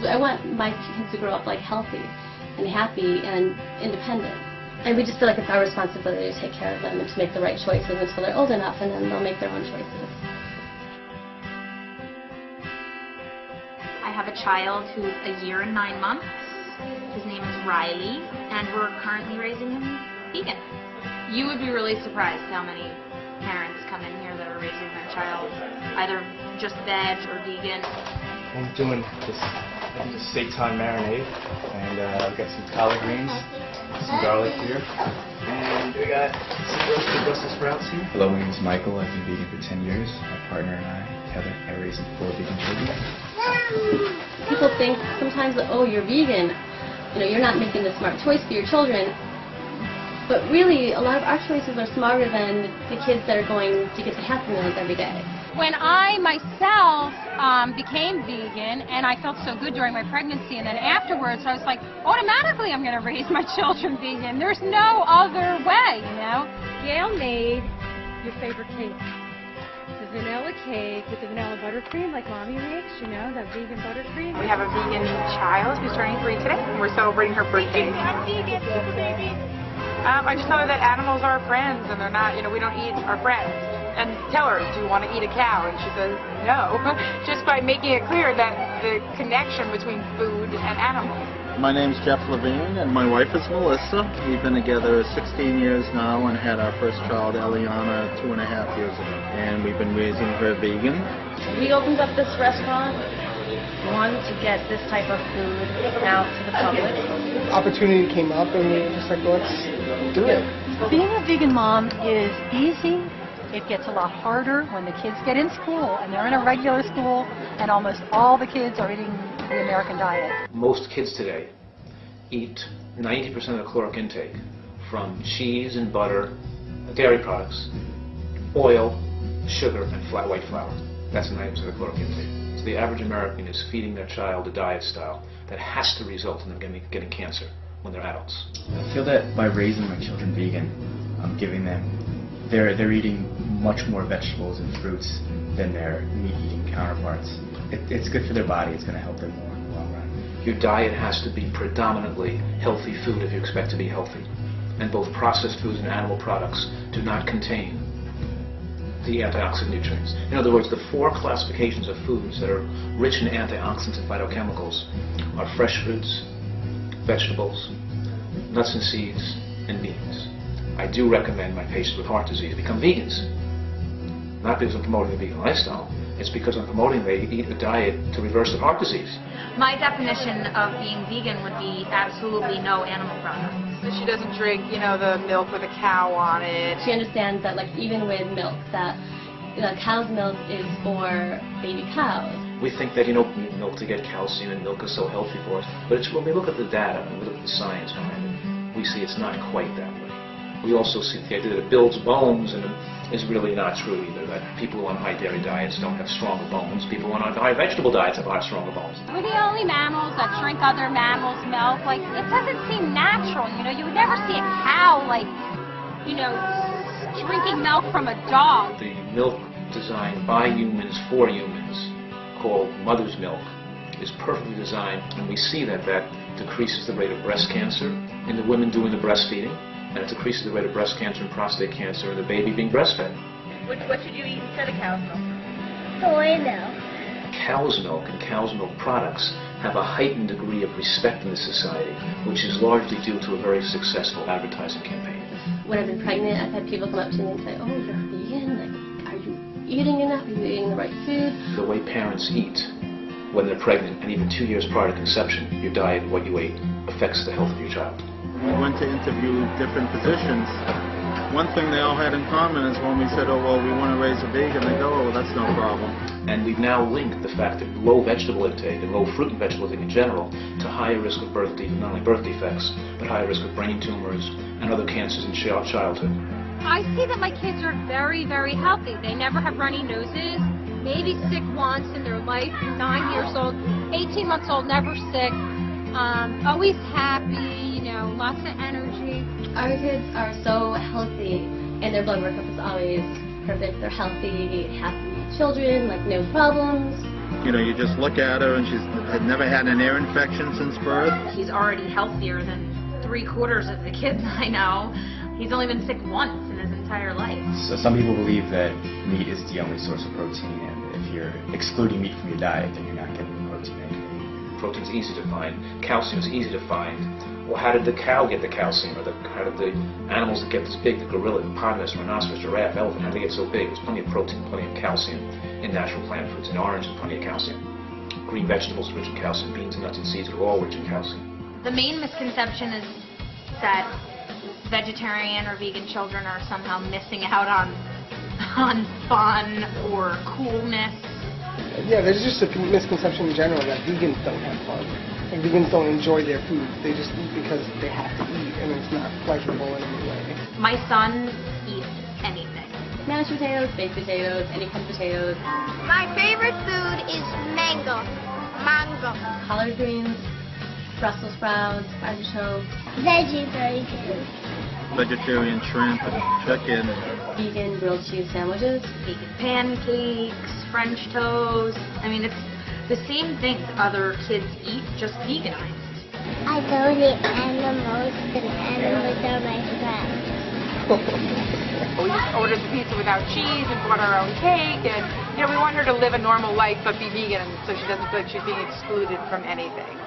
I want my kids to grow up like healthy and happy and independent. And we just feel like it's our responsibility to take care of them and to make the right choices until they're old enough, and then they'll make their own choices. I have a child who's a year and 9 months. His name is Riley, and we're currently raising him vegan. You would be really surprised how many parents come in here that are raising their child either just veg or vegan. I'm doing this seitan marinade, and I've got some collard greens, some garlic here, and we got some roasted Brussels sprouts here. Hello, my name is Michael. I've been vegan for 10 years. My partner and I, Heather, are raising 4 vegan children. People think sometimes that, oh, you're vegan, you're not making the smart choice for your children. But really, a lot of our choices are smarter than the kids that are going to get the Happy Meals every day. When I myself became vegan, and I felt so good during my pregnancy, and then afterwards I was like, automatically I'm going to raise my children vegan. There's no other way, Gail made your favorite cake. The vanilla cake with the vanilla buttercream like Mommy makes, that vegan buttercream. We have a vegan child who's turning 3 today, and we're celebrating her birthday. I'm vegan, super baby. I just tell her that animals are our friends, and they're not, we don't eat our friends. And tell her, do you want to eat a cow? And she says, no. Just by making it clear that the connection between food and animals. My name's Jeff Levine, and my wife is Melissa. We've been together 16 years now and had our first child, Eliana, 2.5 years ago. And we've been raising her vegan. We opened up this restaurant, one, to get this type of food out to the public. Opportunity came up, and we were just like, let's do it. Being a vegan mom is easy. It gets a lot harder when the kids get in school, and they're in a regular school, and almost all the kids are eating the American diet. Most kids today eat 90% of the caloric intake from cheese and butter, dairy products, oil, sugar, and white flour. That's 90% of the caloric intake. So the average American is feeding their child a diet style that has to result in them getting cancer when they're adults. I feel that by raising my children vegan, I'm giving them, they're eating much more vegetables and fruits than their meat-eating counterparts. It's good for their body. It's going to help them more in the long run. Your diet has to be predominantly healthy food if you expect to be healthy. And both processed foods and animal products do not contain the antioxidant nutrients. In other words, the 4 classifications of foods that are rich in antioxidants and phytochemicals are fresh fruits, vegetables, nuts and seeds, and beans. I do recommend my patients with heart disease become vegans. Not because I'm promoting the vegan lifestyle, it's because I'm promoting they eat a diet to reverse their heart disease. My definition of being vegan would be absolutely no animal products. So she doesn't drink, the milk with a cow on it. She understands that, even with milk, that cow's milk is for baby cows. We think that, we need milk to get calcium, and milk is so healthy for us. But it's when we look at the data and we look at the science behind it, we see it's not quite that way. We also see the idea that it builds bones, and is really not true either, that people who are on high dairy diets don't have stronger bones. People who are on high vegetable diets have stronger bones. We're the only mammals that drink other mammals' milk. It doesn't seem natural, You would never see a cow, drinking milk from a dog. The milk designed by humans for humans, called mother's milk, is perfectly designed, and we see that decreases the rate of breast cancer in the women doing the breastfeeding, and it decreases the rate of breast cancer and prostate cancer in the baby being breastfed. What should you eat instead of cow's milk? Soy milk. Cow's milk and cow's milk products have a heightened degree of respect in the society, which is largely due to a very successful advertising campaign. When I've been pregnant, I've had people come up to me and say, oh, you're vegan? Are you eating enough? Are you eating the right food? The way parents eat when they're pregnant, and even 2 years prior to conception, your diet, what you ate, affects the health of your child. We went to interview different physicians. One thing they all had in common is when we said, oh, well, we want to raise a vegan, they go, oh, that's no problem. And we've now linked the fact that low vegetable intake and low fruit and vegetable intake in general to higher risk of not only birth defects, but higher risk of brain tumors and other cancers in childhood. I see that my kids are very, very healthy. They never have runny noses, maybe sick once in their life, 9 years old, 18 months old, never sick, always happy, lots of energy. Our kids are so healthy, and their blood workup is always perfect. They're healthy, happy children, no problems. You know, you just look at her and she's had never had an ear infection since birth. He's already healthier than 3/4 of the kids I know. He's only been sick once in his entire life. So some people believe that meat is the only source of protein, and if you're excluding meat from your diet, then you're not getting protein anyway. Protein's easy to find. Calcium is easy to find. Well, how did the cow get the calcium? Or how did the animals that get this big, the gorilla, hippopotamus, rhinoceros, giraffe, elephant, how do they get so big? There's plenty of protein, plenty of calcium in natural plant foods. In orange, there's plenty of calcium. Green vegetables are rich in calcium. Beans and nuts and seeds are all rich in calcium. The main misconception is that vegetarian or vegan children are somehow missing out on fun or coolness. Yeah, there's just a misconception in general that vegans don't have fun. Like, vegans don't enjoy their food. They just eat because they have to eat, and it's not pleasurable in any way. My son eats anything. Mashed potatoes, baked potatoes, any kind of potatoes. My favorite food is mango. Collard greens, Brussels sprouts, artichokes. Veggie burgers. Vegetarian shrimp, chicken. Vegan grilled cheese sandwiches. Vegan pancakes, French toast. I mean, it's the same things other kids eat, just veganized. I don't eat animals, and animals are my friends. We just ordered the pizza without cheese and bought our own cake, and we want her to live a normal life but be vegan, so she doesn't feel like she's being excluded from anything.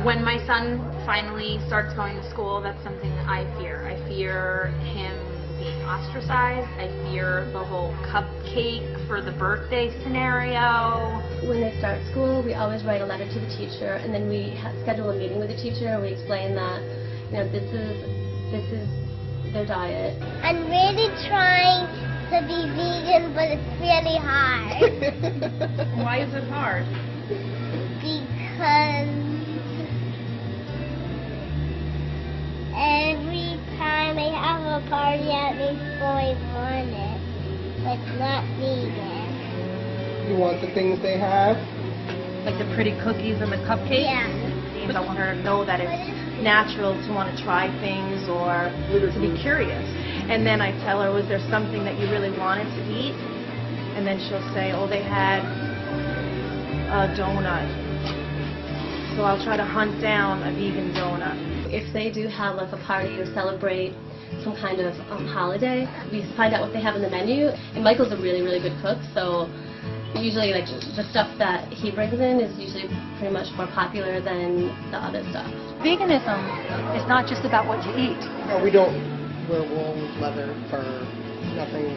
When my son finally starts going to school, that's something that I fear. I fear him being ostracized. I fear the whole cupcake for the birthday scenario. When they start school, we always write a letter to the teacher, and then we schedule a meeting with the teacher, and we explain that, this is their diet. I'm really trying to be vegan, but it's really hard. Why is it hard? Because every time I have a party at my school, I want it. But it's not vegan. You want the things they have? Like the pretty cookies and the cupcakes? Yeah. I want her to know that it's natural to want to try things or to be curious. And then I tell her, was there something that you really wanted to eat? And then she'll say, oh, they had a donut. So I'll try to hunt down a vegan donut. If they do have like a party or celebrate some kind of holiday, we find out what they have in the menu. And Michael's a really, really good cook, so usually like the stuff that he brings in is usually pretty much more popular than the other stuff. Veganism is not just about what you eat. No, we don't wear wool, leather, fur, nothing,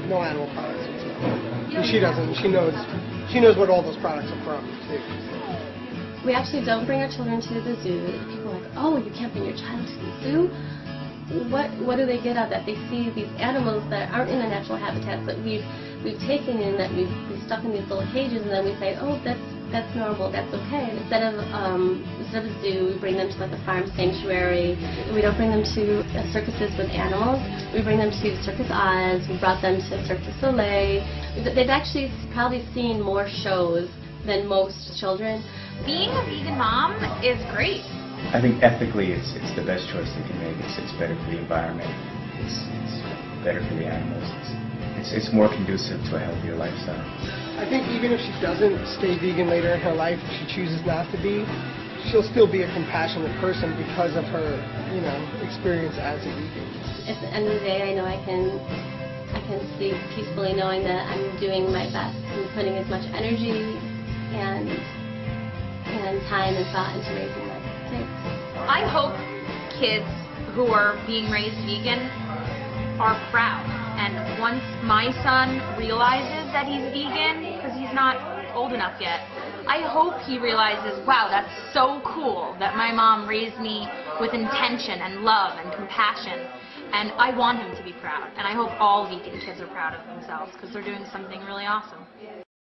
no animal products whatsoever. She doesn't. She knows what all those products are from, too. We actually don't bring our children to the zoo. People are like, oh, you can't bring your child to the zoo? What do they get out of that? They see these animals that aren't in their natural habitats that we've taken in, that we've stuck in these little cages, and then we say, oh, that's normal, that's okay. Instead of a zoo, we bring them to like a farm sanctuary. We don't bring them to circuses with animals. We bring them to Circus Oz. We brought them to Cirque du Soleil. They've actually probably seen more shows than most children. Being a vegan mom is great. I think ethically it's the best choice they can make. It's better for the environment. It's better for the animals. It's more conducive to a healthier lifestyle. I think even if she doesn't stay vegan later in her life, if she chooses not to be, she'll still be a compassionate person because of her, experience as a vegan. At the end of the day, I know I can sleep peacefully knowing that I'm doing my best and putting as much energy and time and thought into raising my kids. I hope kids who are being raised vegan are proud. And once my son realizes that he's vegan, because he's not old enough yet, I hope he realizes, wow, that's so cool that my mom raised me with intention and love and compassion. And I want him to be proud. And I hope all vegan kids are proud of themselves because they're doing something really awesome.